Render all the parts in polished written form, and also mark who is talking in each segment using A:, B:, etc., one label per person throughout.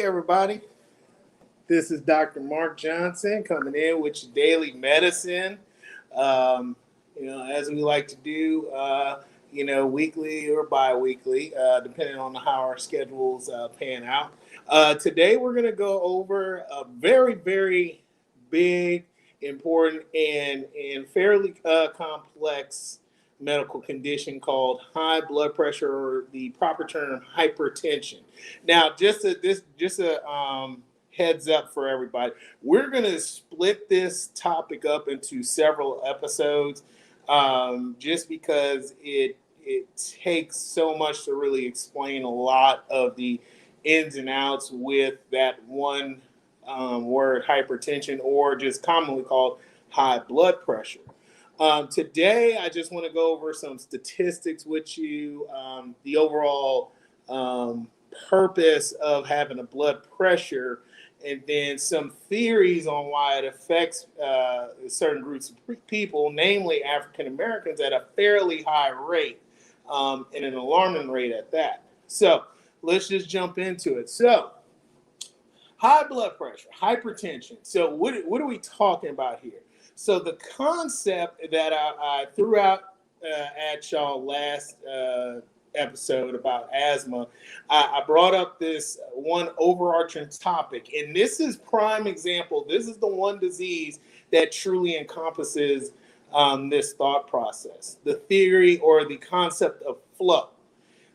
A: Hey, everybody. This is Dr. Mark Johnson coming in with your daily medicine. Um, as we like to do, weekly or bi weekly, depending on how our schedules pan out. Today, we're going to go over a very, very big, important, and fairly complex medical condition called high blood pressure, or the proper term, hypertension. Now, just a heads up for everybody. We're going to split this topic up into several episodes, just because it takes so much to really explain a lot of the ins and outs with that one word, hypertension, or just commonly called high blood pressure. Today, I just want to go over some statistics with you, the overall purpose of having a blood pressure, and then some theories on why it affects certain groups of people, namely African Americans, at a fairly high rate, and an alarming rate at that. So let's just jump into it. So, high blood pressure, hypertension. So what are we talking about here? So the concept that I threw out at y'all last episode about asthma, I brought up this one overarching topic, and this is prime example. This is the one disease that truly encompasses this thought process, the theory or the concept of flow.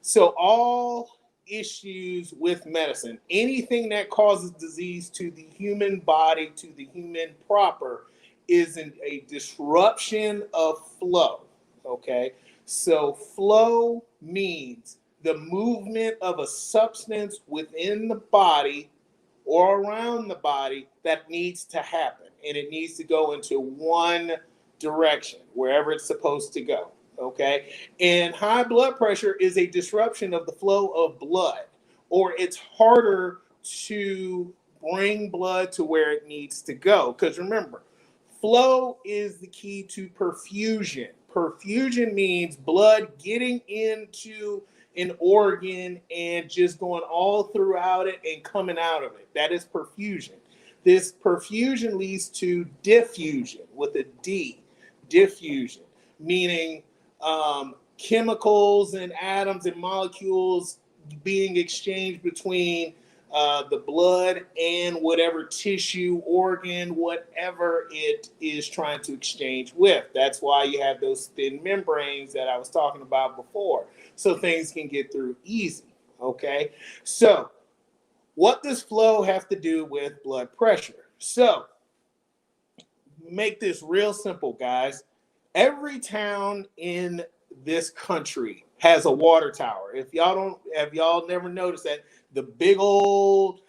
A: So all issues with medicine, anything that causes disease to the human body, to the human proper, is a disruption of flow. Okay, so flow means the movement of a substance within the body or around the body that needs to happen, and it needs to go into one direction, wherever it's supposed to go. Okay, and high blood pressure is a disruption of the flow of blood, or it's harder to bring blood to where it needs to go. Because remember, flow is the key to perfusion. Perfusion means blood getting into an organ and just going all throughout it and coming out of it. That is perfusion. This perfusion leads to diffusion with a D, diffusion, meaning chemicals and atoms and molecules being exchanged between the blood and whatever tissue, organ, whatever it is trying to exchange with. That's why you have those thin membranes that I was talking about before, so things can get through easy. Okay, so what does flow have to do with blood pressure? So make this real simple, guys. Every town in this country has a water tower. Have y'all never noticed that the big old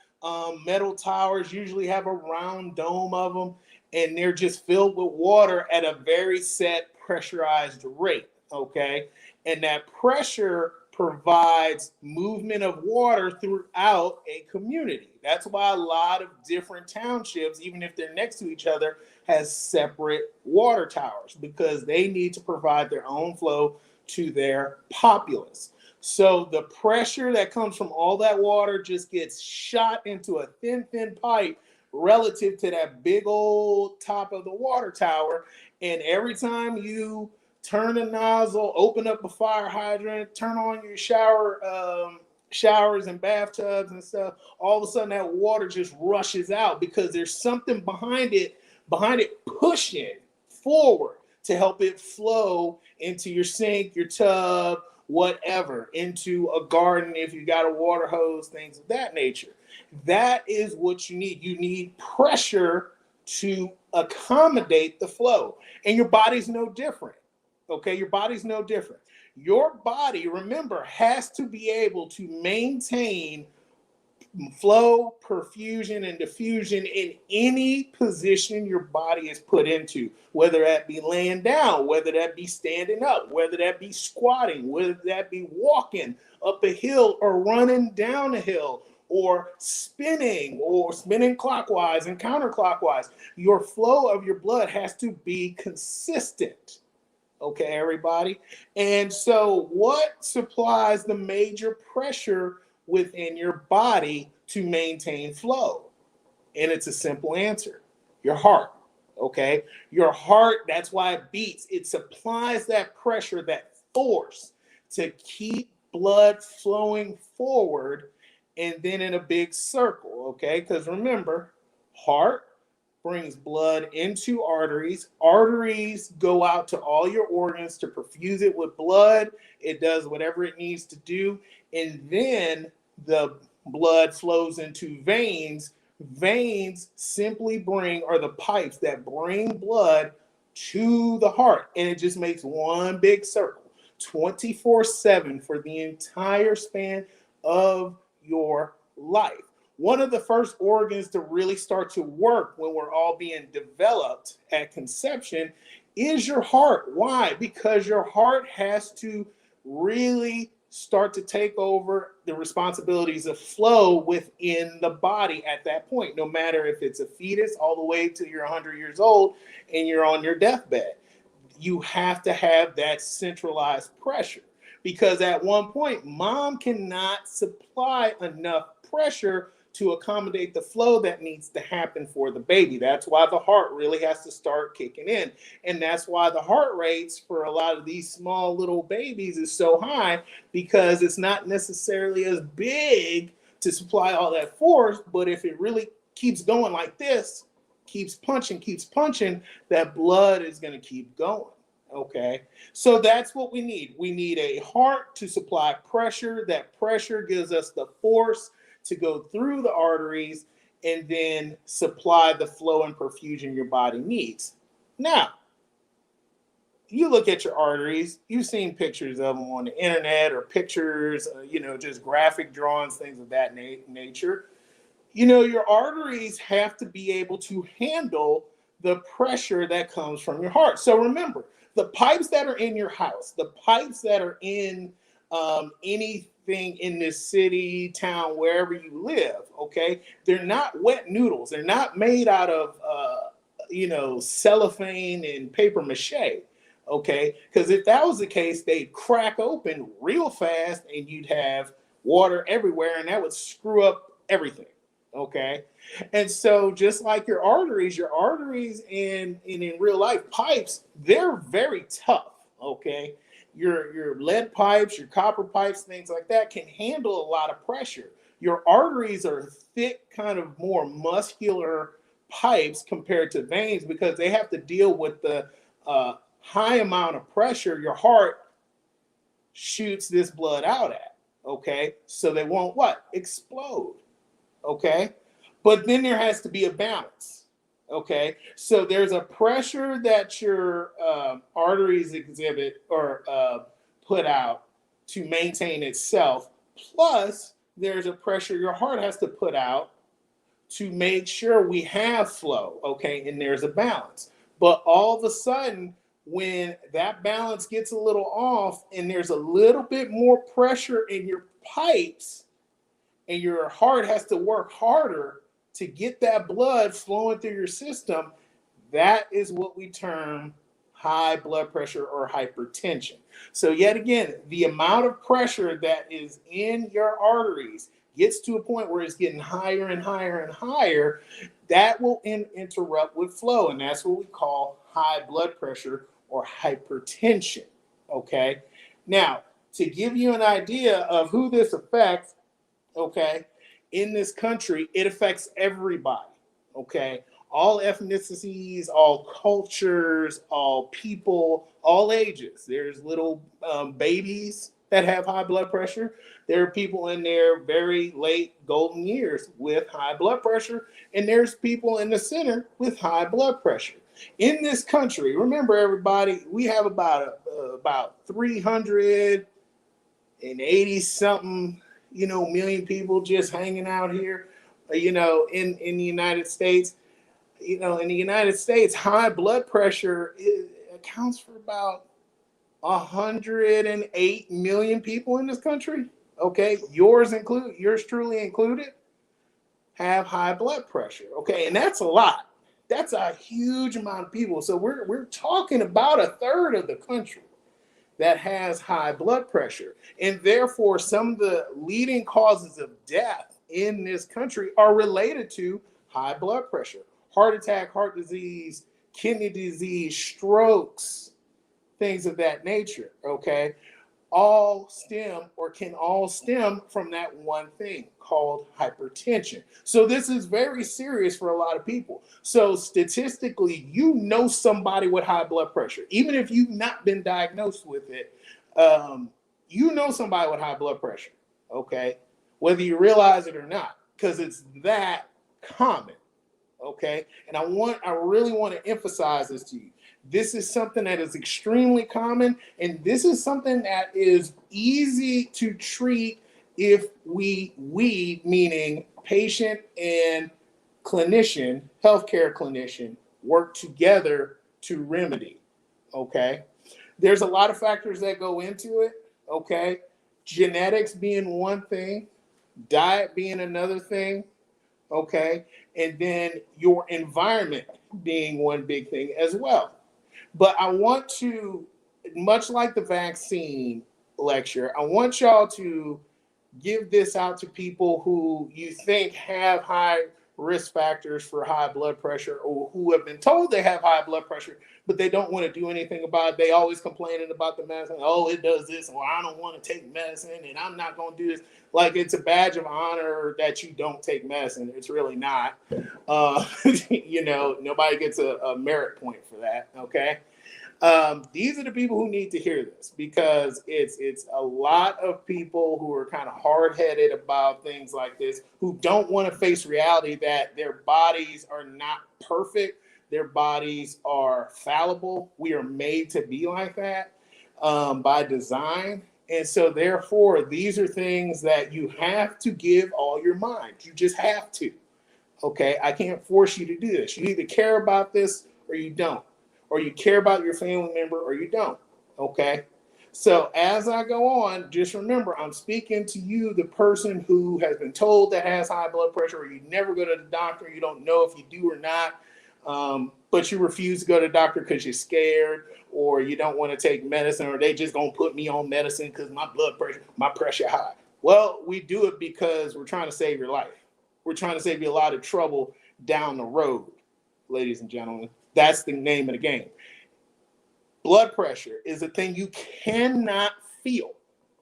A: metal towers usually have a round dome of them, and they're just filled with water at a very set pressurized rate. Okay, and that pressure provides movement of water throughout a community. That's why a lot of different townships, even if they're next to each other, has separate water towers, because they need to provide their own flow to their populace. So the pressure that comes from all that water just gets shot into a thin pipe relative to that big old top of the water tower. And every time you turn a nozzle, open up a fire hydrant, turn on your showers and bathtubs and stuff, all of a sudden that water just rushes out, because there's something behind it pushing forward to help it flow into your sink, your tub, whatever, into a garden if you got a water hose, things of that nature. That is what you need. You need pressure to accommodate the flow. And your body's no different. Okay, your body's no different. Your body, remember, has to be able to maintain flow, perfusion, and diffusion in any position your body is put into, whether that be laying down, whether that be standing up, whether that be squatting, whether that be walking up a hill or running down a hill, or spinning clockwise and counterclockwise. Your flow of your blood has to be consistent. Okay, everybody? And so what supplies the major pressure within your body to maintain flow? And it's a simple answer: your heart. Okay, your heart, that's why it beats. It supplies that pressure, that force to keep blood flowing forward and then in a big circle. Okay, because remember, heart brings blood into arteries. Arteries go out to all your organs to perfuse it with blood. It does whatever it needs to do. And then the blood flows into veins. Veins simply are the pipes that bring blood to the heart. And it just makes one big circle 24/7 for the entire span of your life. One of the first organs to really start to work when we're all being developed at conception is your heart. Why? Because your heart has to really start to take over the responsibilities of flow within the body at that point, no matter if it's a fetus all the way to you're 100 years old and you're on your deathbed. You have to have that centralized pressure, because at one point, mom cannot supply enough pressure to accommodate the flow that needs to happen for the baby. That's why the heart really has to start kicking in. And that's why the heart rates for a lot of these small little babies is so high, because it's not necessarily as big to supply all that force. But if it really keeps going like this, keeps punching, that blood is going to keep going. Okay, so that's what we need. We need a heart to supply pressure. That pressure gives us the force to go through the arteries and then supply the flow and perfusion your body needs. Now, you look at your arteries, you've seen pictures of them on the internet, or pictures, just graphic drawings, things of that nature. Your arteries have to be able to handle the pressure that comes from your heart. So remember, the pipes that are in your house, the pipes that are in anything in this city, town, wherever you live, okay, they're not wet noodles. They're not made out of, cellophane and paper mache, okay? Because if that was the case, they'd crack open real fast and you'd have water everywhere, and that would screw up everything. Okay. And so just like your arteries in real life pipes, they're very tough. Okay. Your lead pipes, your copper pipes, things like that can handle a lot of pressure. Your arteries are thick, kind of more muscular pipes compared to veins, because they have to deal with the high amount of pressure your heart shoots this blood out at. Okay. So they won't explode. Okay, but then there has to be a balance. Okay, so there's a pressure that your arteries exhibit or put out to maintain itself, plus there's a pressure your heart has to put out to make sure we have flow. Okay, and there's a balance. But all of a sudden, when that balance gets a little off and there's a little bit more pressure in your pipes, and your heart has to work harder to get that blood flowing through your system, that is what we term high blood pressure or hypertension. So yet again, the amount of pressure that is in your arteries gets to a point where it's getting higher and higher and higher, that will interrupt with flow. And that's what we call high blood pressure or hypertension. Okay. Now, to give you an idea of who this affects, okay, in this country, it affects everybody, okay? All ethnicities, all cultures, all people, all ages. There's little babies that have high blood pressure. There are people in their very late golden years with high blood pressure, and there's people in the center with high blood pressure. In this country, remember everybody, we have about 380 something million people just hanging out here, in the United States. In the United States, high blood pressure accounts for about 108 million people in this country. Okay, yours truly included, have high blood pressure. Okay, and that's a lot. That's a huge amount of people. So we're talking about a third of the country that has high blood pressure. And therefore, some of the leading causes of death in this country are related to high blood pressure, heart attack, heart disease, kidney disease, strokes, things of that nature. Okay. All stem or can all stem from that one thing called hypertension. So this is very serious for a lot of people. So statistically, you know somebody with high blood pressure, even if you've not been diagnosed with it, you know somebody with high blood pressure, okay? Whether you realize it or not, because it's that common, okay? And I really want to emphasize this to you. This is something that is extremely common, and this is something that is easy to treat if we meaning patient and clinician, healthcare clinician, work together to remedy, okay? There's a lot of factors that go into it, okay? Genetics being one thing, diet being another thing, okay? And then your environment being one big thing as well. But I want to, much like the vaccine lecture, I want y'all to give this out to people who you think have high risk factors for high blood pressure, or who have been told they have high blood pressure, but they don't want to do anything about it. They always complaining about the medicine. Oh, it does this, or I don't want to take medicine, and I'm not going to do this. Like, it's a badge of honor that you don't take medicine. It's really not. Nobody gets a merit point for that. Okay. These are the people who need to hear this, because it's a lot of people who are kind of hard-headed about things like this, who don't want to face reality that their bodies are not perfect. Their bodies are fallible. We are made to be like that by design. And so therefore, these are things that you have to give all your mind. You just have to. Okay, I can't force you to do this. You either care about this or you don't. Or you care about your family member or you don't, okay? So as I go on, just remember, I'm speaking to you, the person who has been told that has high blood pressure, or you never go to the doctor, you don't know if you do or not, but you refuse to go to the doctor because you're scared, or you don't want to take medicine, or they just gonna put me on medicine because my pressure high. Well, we do it because we're trying to save your life. We're trying to save you a lot of trouble down the road, ladies and gentlemen. That's the name of the game. Blood pressure is a thing you cannot feel,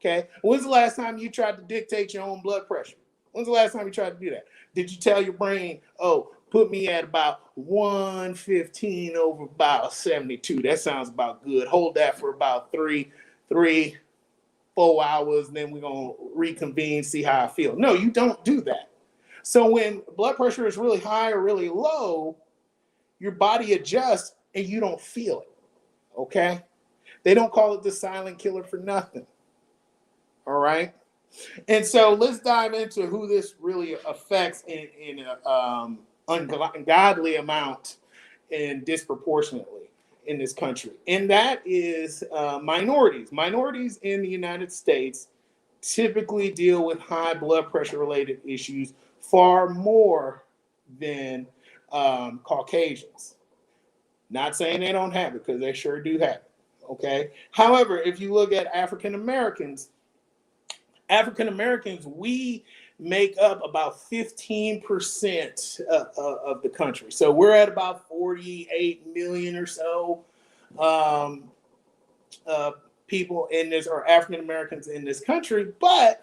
A: okay? When's the last time you tried to dictate your own blood pressure? When's the last time you tried to do that? Did you tell your brain, oh, put me at about 115 over about 72? That sounds about good. Hold that for about 4 hours, and then we're going to reconvene, see how I feel. No, you don't do that. So when blood pressure is really high or really low, your body adjusts and you don't feel it, okay? They don't call it the silent killer for nothing, all right? And so let's dive into who this really affects in an ungodly amount and disproportionately in this country. And that is minorities. Minorities in the United States typically deal with high blood pressure related issues far more than Caucasians. Not saying they don't have it, because they sure do have it. Okay. However, if you look at African Americans, we make up about 15% of the country. So we're at about 48 million or so people in this, or African Americans in this country. But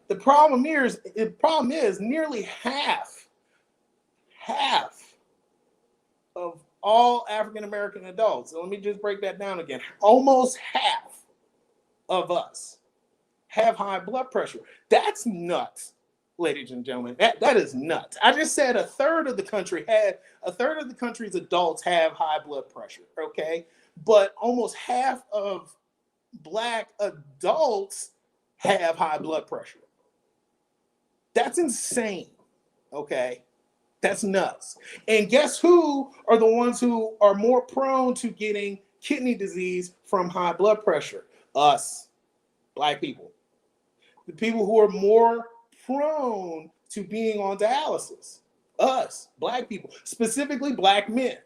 A: the problem is nearly half of all African American adults. So let me just break that down again. Almost half of us have high blood pressure. That's nuts, ladies and gentlemen. That is nuts. I just said a third of the country's adults have high blood pressure. Okay, but almost half of Black adults have high blood pressure. That's insane. Okay. That's nuts. And guess who are the ones who are more prone to getting kidney disease from high blood pressure? Us, Black people. The people who are more prone to being on dialysis. Us, Black people, specifically Black men.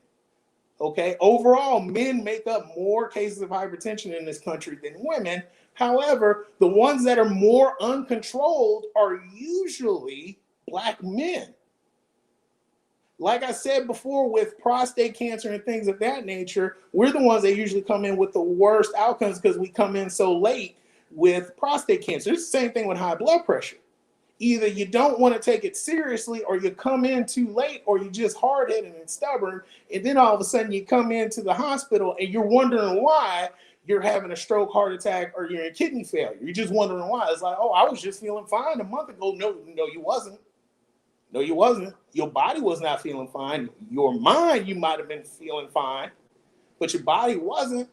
A: Okay, overall, men make up more cases of hypertension in this country than women, However, the ones that are more uncontrolled are usually Black men. Like I said before, with prostate cancer and things of that nature, we're the ones that usually come in with the worst outcomes because we come in so late with prostate cancer. It's the same thing with high blood pressure. Either you don't want to take it seriously, or you come in too late, or you're just hard-headed and stubborn, and then all of a sudden you come into the hospital and you're wondering why you're having a stroke, heart attack, or you're in kidney failure. You're just wondering why. It's like, oh, I was just feeling fine a month ago. No, you wasn't. No, you wasn't. Your body was not feeling fine. Your mind, you might have been feeling fine, but your body wasn't.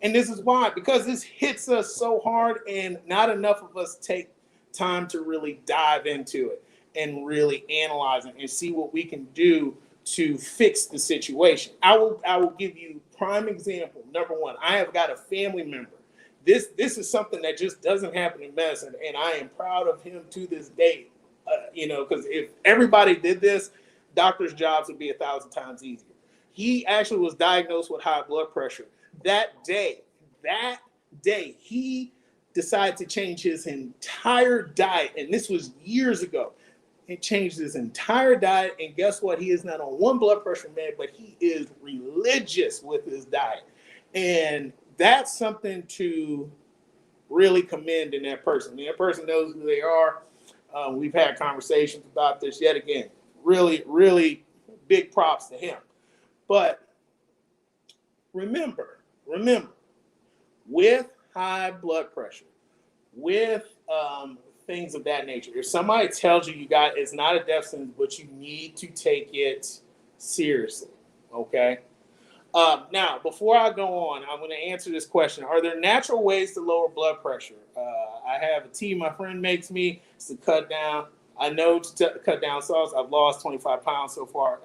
A: And this is why, because this hits us so hard, and not enough of us take time to really dive into it and really analyze it and see what we can do to fix the situation. I will give you prime example. Number one, I have got a family member. This is something that just doesn't happen in medicine, and I am proud of him to this day. Because if everybody did this, doctors' jobs would be 1,000 times easier. He actually was diagnosed with high blood pressure. That day, he decided to change his entire diet, and this was years ago. He changed his entire diet, and guess what? He is not on one blood pressure med, but he is religious with his diet. And that's something to really commend in that person. That person knows who they are. We've had conversations about this yet again. Really, really big props to him. But remember, with high blood pressure, with things of that nature, if somebody tells you it's not a death sentence, but you need to take it seriously, okay? Now, before I go on, I'm going to answer this question. Are there natural ways to lower blood pressure? I have a tea my friend makes me. It's to cut down. I know to cut down sauce. I've lost 25 pounds so far.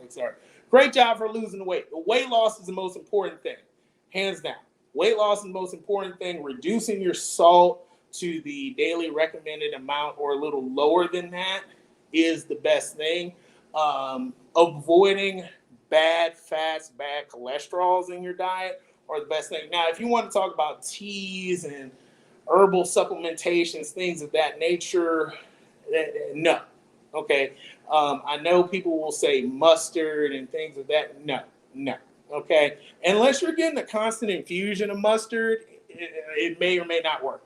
A: Great job for losing the weight. The weight loss is the most important thing, hands down. Weight loss is the most important thing. Reducing your salt to the daily recommended amount or a little lower than that is the best thing. Avoiding bad fats, bad cholesterols in your diet are the best thing. Now, if you want to talk about teas and herbal supplementations, things of that nature, no. Okay. I know people will say mustard and things of that. No. Okay. Unless you're getting a constant infusion of mustard, it may or may not work.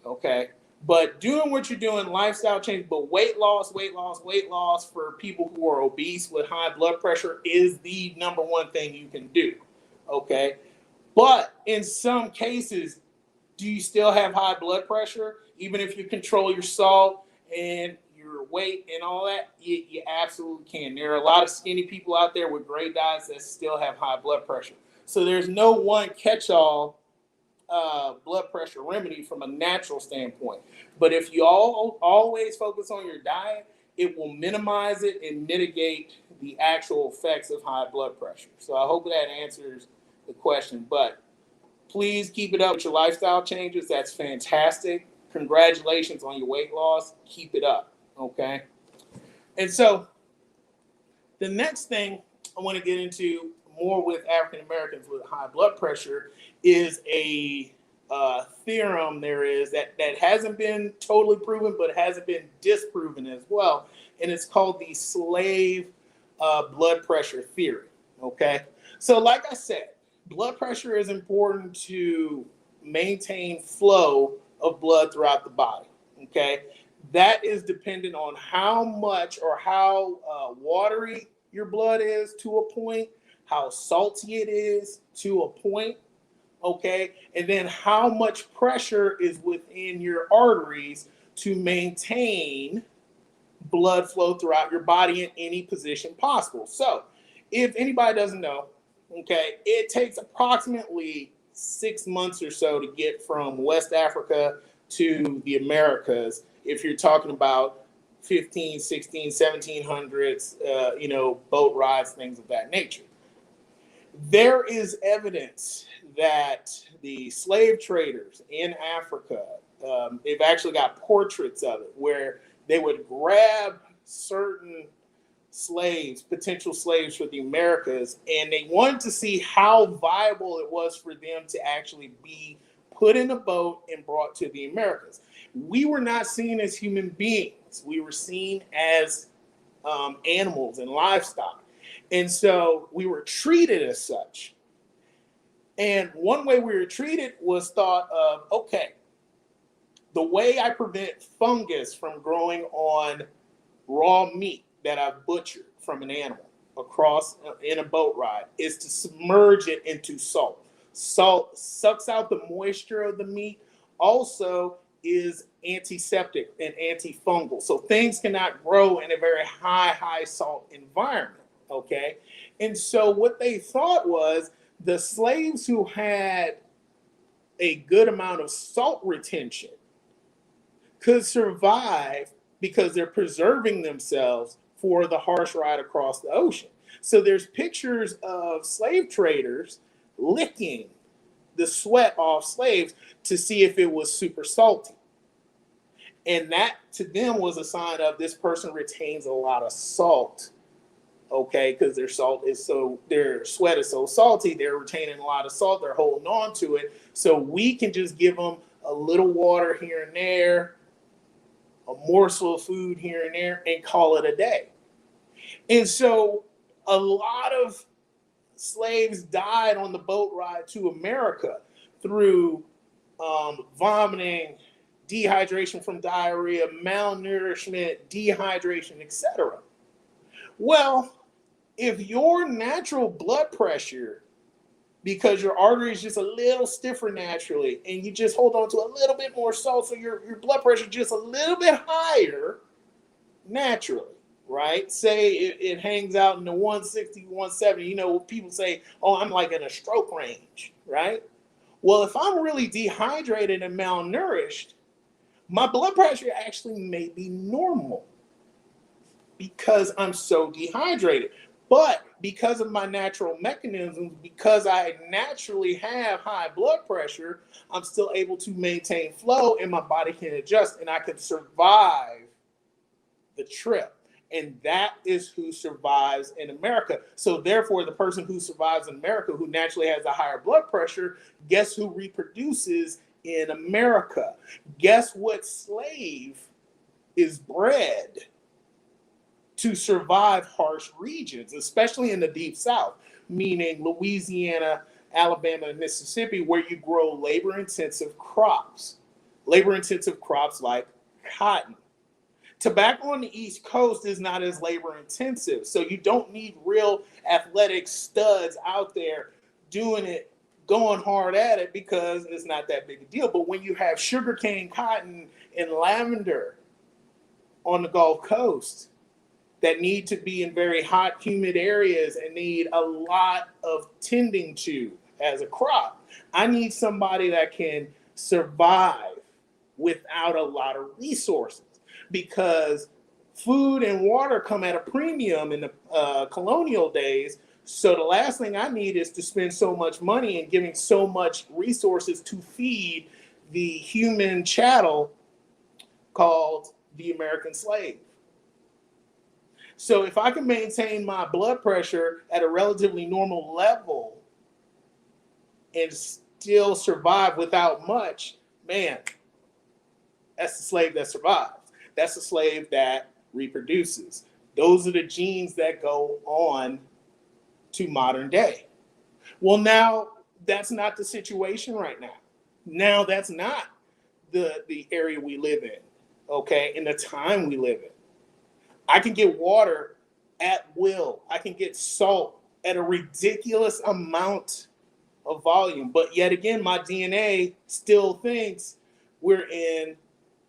A: Okay. But doing what you're doing, lifestyle change, but weight loss for people who are obese with high blood pressure is the number one thing you can do. Okay. But in some cases, do you still have high blood pressure? Even if you control your salt and your weight and all that, you absolutely can. There are a lot of skinny people out there with great diets that still have high blood pressure. So there's no one catch-all blood pressure remedy from a natural standpoint. But if you always focus on your diet, it will minimize it and mitigate the actual effects of high blood pressure. So I hope that answers the question. But please keep it up with your lifestyle changes. That's fantastic. Congratulations on your weight loss. Keep it up. Okay. And so the next thing I want to get into more with African Americans with high blood pressure is a theorem there is that hasn't been totally proven, but hasn't been disproven as well. And it's called the slave blood pressure theory. Okay. So like I said, blood pressure is important to maintain flow of blood throughout the body. Okay. That is dependent on how much or how watery your blood is to a point, how salty it is to a point, okay? And then how much pressure is within your arteries to maintain blood flow throughout your body in any position possible. So if anybody doesn't know, okay, it takes approximately 6 months or so to get from West Africa to the Americas if you're talking about 15, 16, 1700s, boat rides, things of that nature. There is evidence that the slave traders in Africa, they've actually got portraits of it where they would grab certain slaves, potential slaves for the Americas, and they wanted to see how viable it was for them to actually be put in a boat and brought to the Americas. We were not seen as human beings. We were seen as animals and livestock. And so we were treated as such. And one way we were treated was thought of, okay, the way I prevent fungus from growing on raw meat that I've butchered from an animal across in a boat ride is to submerge it into salt. Salt sucks out the moisture of the meat, also is antiseptic and antifungal. So things cannot grow in a very high salt environment. Okay. And so what they thought was the slaves who had a good amount of salt retention could survive because they're preserving themselves for the harsh ride across the ocean. So there's pictures of slave traders licking the sweat off slaves to see if it was super salty. And that to them was a sign of this person retains a lot of salt. Okay, because their sweat is so salty, they're retaining a lot of salt, they're holding on to it. So we can just give them a little water here and there, a morsel of food here and there, and call it a day. And so a lot of slaves died on the boat ride to America through vomiting, dehydration from diarrhea, malnourishment, dehydration, etc. Well, if your natural blood pressure, because your artery is just a little stiffer naturally, and you just hold on to a little bit more salt, so your blood pressure is just a little bit higher naturally, right? Say it hangs out in the 160, 170. You know, people say, oh, I'm like in a stroke range, right? Well, if I'm really dehydrated and malnourished, my blood pressure actually may be normal because I'm so dehydrated. But because of my natural mechanisms, because I naturally have high blood pressure, I'm still able to maintain flow and my body can adjust and I can survive the trip. And that is who survives in America. So therefore, the person who survives in America, who naturally has a higher blood pressure, guess who reproduces in America? Guess what slave is bred to survive harsh regions, especially in the deep South, meaning Louisiana, Alabama, and Mississippi, where you grow labor-intensive crops. Labor-intensive crops like cotton. Tobacco on the East Coast is not as labor-intensive, so you don't need real athletic studs out there doing it, going hard at it, because it's not that big a deal. But when you have sugarcane, cotton, and lavender on the Gulf Coast, that need to be in very hot, humid areas and need a lot of tending to as a crop, I need somebody that can survive without a lot of resources, because food and water come at a premium in the colonial days. So the last thing I need is to spend so much money and giving so much resources to feed the human chattel called the American slave. So if I can maintain my blood pressure at a relatively normal level and still survive without much, man, that's the slave that survives. That's the slave that reproduces. Those are the genes that go on to modern day. Well, now that's not the situation right now. Now that's not the area we live in, okay, in the time we live in. I can get water at will. I can get salt at a ridiculous amount of volume. But yet again, my DNA still thinks we're in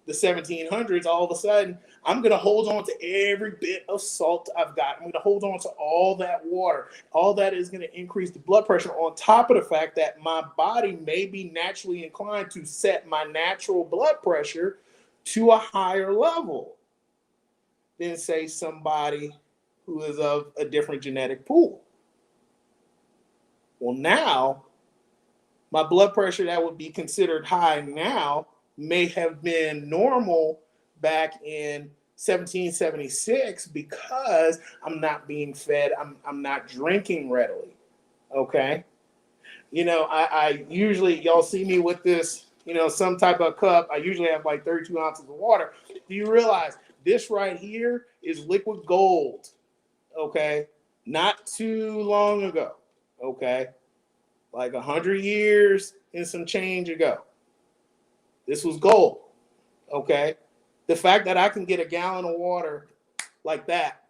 A: the 1700s. All of a sudden, I'm going to hold on to every bit of salt I've got. I'm going to hold on to all that water. All that is going to increase the blood pressure, on top of the fact that my body may be naturally inclined to set my natural blood pressure to a higher level than, say, somebody who is of a different genetic pool. Well, now, my blood pressure that would be considered high now may have been normal back in 1776 because I'm not being fed, I'm not drinking readily, okay? You know, I usually, y'all see me with this, you know, some type of cup. I usually have like 32 ounces of water. Do you realize this right here is liquid gold? Okay. Not too long ago. Okay. Like 100 years and some change ago. This was gold. Okay. The fact that I can get a gallon of water like that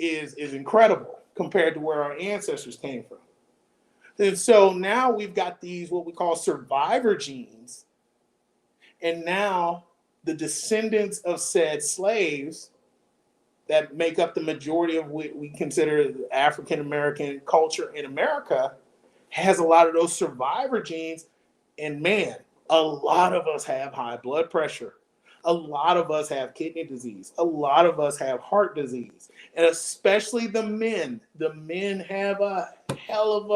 A: is incredible compared to where our ancestors came from. And so now we've got these what we call survivor genes. And now the descendants of said slaves that make up the majority of what we consider the African American culture in America has a lot of those survivor genes. And man, a lot of us have high blood pressure. A lot of us have kidney disease. A lot of us have heart disease. And especially the men. The men have a hell of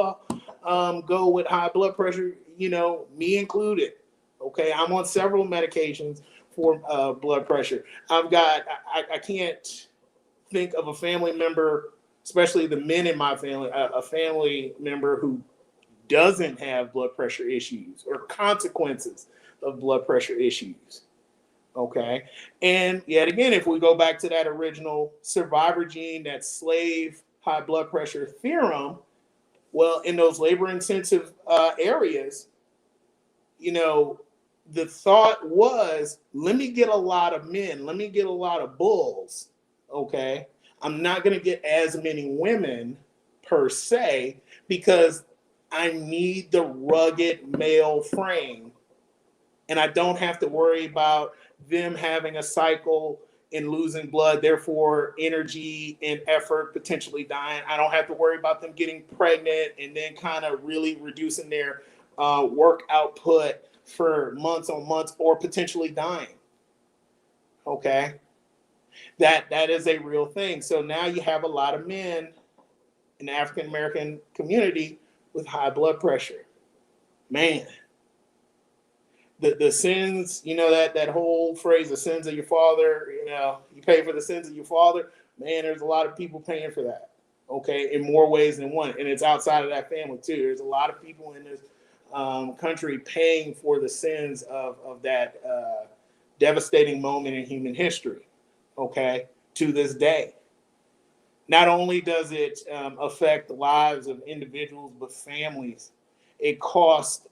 A: a go with high blood pressure, you know, me included. Okay, I'm on several medications for blood pressure. I can't think of a family member, especially the men in my family, a family member who doesn't have blood pressure issues or consequences of blood pressure issues. Okay. And yet again, if we go back to that original survivor gene, that slave high blood pressure theorem, well, in those labor intensive areas, you know, the thought was, let me get a lot of men, let me get a lot of bulls. Okay. I'm not going to get as many women per se because I need the rugged male frame. And I don't have to worry about them having a cycle and losing blood, therefore energy and effort potentially dying. I don't have to worry about them getting pregnant and then kind of really reducing their work output for months on months or potentially dying. Okay. That is a real thing. So now you have a lot of men in the African American community with high blood pressure. Man, the sins, you know, that whole phrase, the sins of your father, you know, you pay for the sins of your father. Man, there's a lot of people paying for that. Okay, in more ways than one, and it's outside of that family too. There's a lot of people in this country paying for the sins of that devastating moment in human history. Okay, to this day. Not only does it affect the lives of individuals, but families. It costs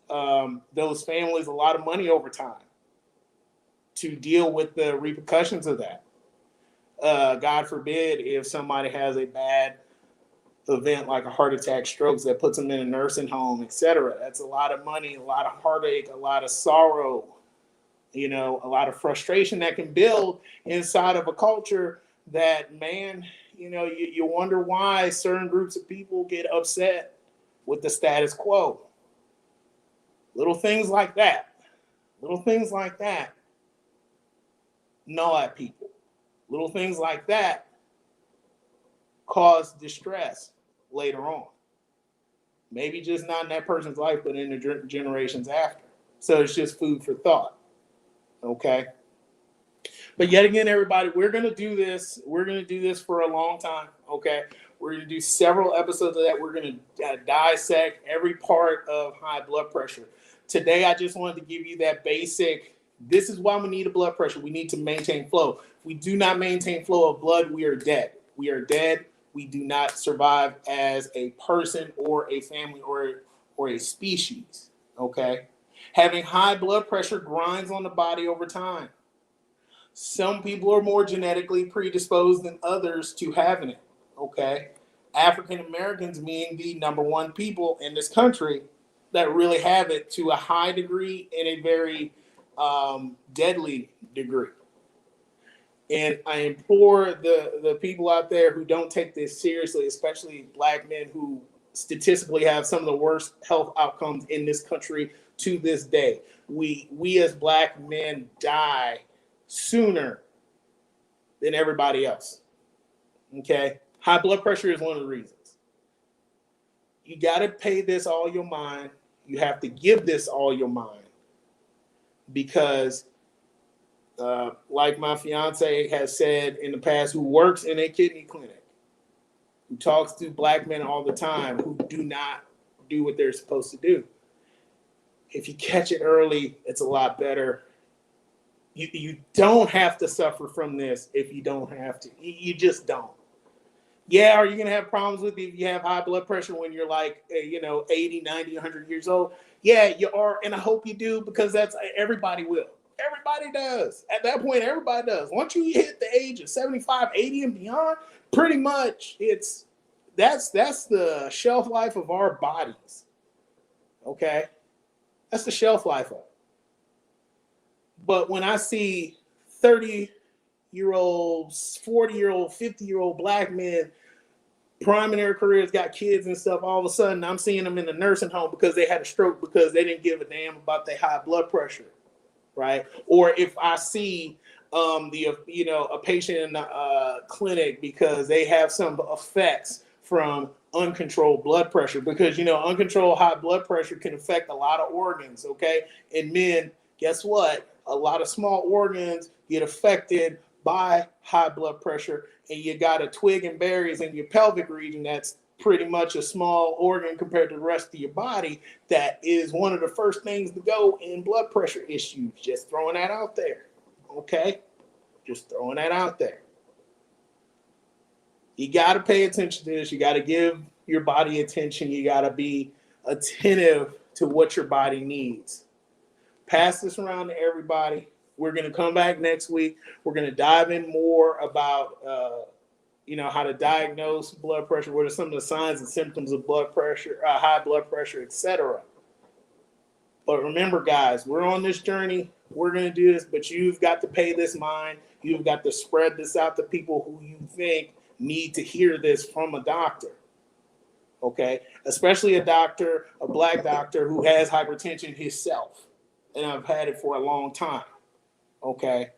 A: those families a lot of money over time to deal with the repercussions of that. God forbid if somebody has a bad event like a heart attack, strokes that puts them in a nursing home, etc. That's a lot of money, a lot of heartache, a lot of sorrow, you know, a lot of frustration that can build inside of a culture that, man, you know, you wonder why certain groups of people get upset with the status quo. Little things like that. Little things like that gnaw at people. Little things like that cause distress later on. Maybe just not in that person's life, but in the generations after. So it's just food for thought. Okay. But yet again, everybody, we're going to do this. We're going to do this for a long time. Okay. We're going to do several episodes of that. We're going to dissect every part of high blood pressure. Today, I just wanted to give you that basic. This is why we need a blood pressure. We need to maintain flow. If we do not maintain flow of blood, we are dead. We are dead. We do not survive as a person or a family or a species. Okay. Having high blood pressure grinds on the body over time. Some people are more genetically predisposed than others to having it. Okay. African Americans being the number one people in this country that really have it to a high degree and a very deadly degree. And I implore the people out there who don't take this seriously, especially Black men who statistically have some of the worst health outcomes in this country to this day. We as Black men die sooner than everybody else. Okay? High blood pressure is one of the reasons. You got to pay this all your mind. You have to give this all your mind because like my fiance has said in the past, who works in a kidney clinic, who talks to Black men all the time who do not do what they're supposed to do. If you catch it early, it's a lot better. You don't have to suffer from this if you don't have to. You just don't. Yeah, are you going to have problems with it if you have high blood pressure when you're like, 80, 90, 100 years old? Yeah, you are. And I hope you do, because that's everybody will. Everybody does. At that point, everybody does. Once you hit the age of 75, 80 and beyond, pretty much that's the shelf life of our bodies. Okay? That's the shelf life of it. But when I see 30-year-olds, 40-year-old, 50-year-old black men prime in their careers, got kids and stuff, all of a sudden I'm seeing them in the nursing home because they had a stroke because they didn't give a damn about their high blood pressure, right? Or if I see a patient in the clinic because they have some effects from uncontrolled blood pressure, because uncontrolled high blood pressure can affect a lot of organs. Okay, and men, guess what? A lot of small organs get affected by high blood pressure, and you got a twig and berries in your pelvic region that's pretty much a small organ compared to the rest of your body. That is one of the first things to go in blood pressure issues. Just throwing that out there. Okay? Just throwing that out there. You got to pay attention to this. You got to give your body attention. You got to be attentive to what your body needs. Pass this around to everybody. We're going to come back next week. We're going to dive in more about, how to diagnose blood pressure. What are some of the signs and symptoms of blood pressure, high blood pressure, etc. But remember, guys, we're on this journey. We're going to do this, but you've got to pay this mind. You've got to spread this out to people who you think need to hear this from a doctor. Okay? Especially a doctor, a black doctor who has hypertension himself. And I've had it for a long time. Okay?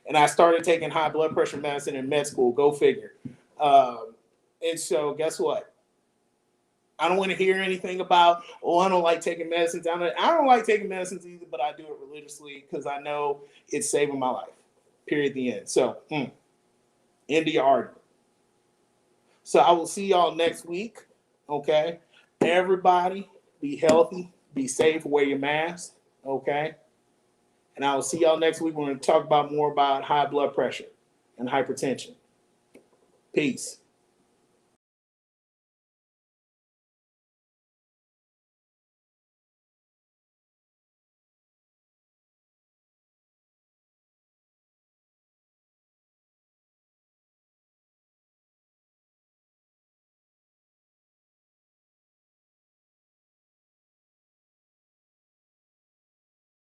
A: And I started taking high blood pressure medicine in med school. Go figure. And so guess what? I don't want to hear anything about, I don't like taking medicines. I don't like taking medicines either, but I do it religiously because I know it's saving my life. Period. The end. So, end of your argument. So I will see y'all next week. Okay? Everybody be healthy, be safe, wear your mask. Okay? And I will see y'all next week. We're going to talk about more about high blood pressure and hypertension. Peace.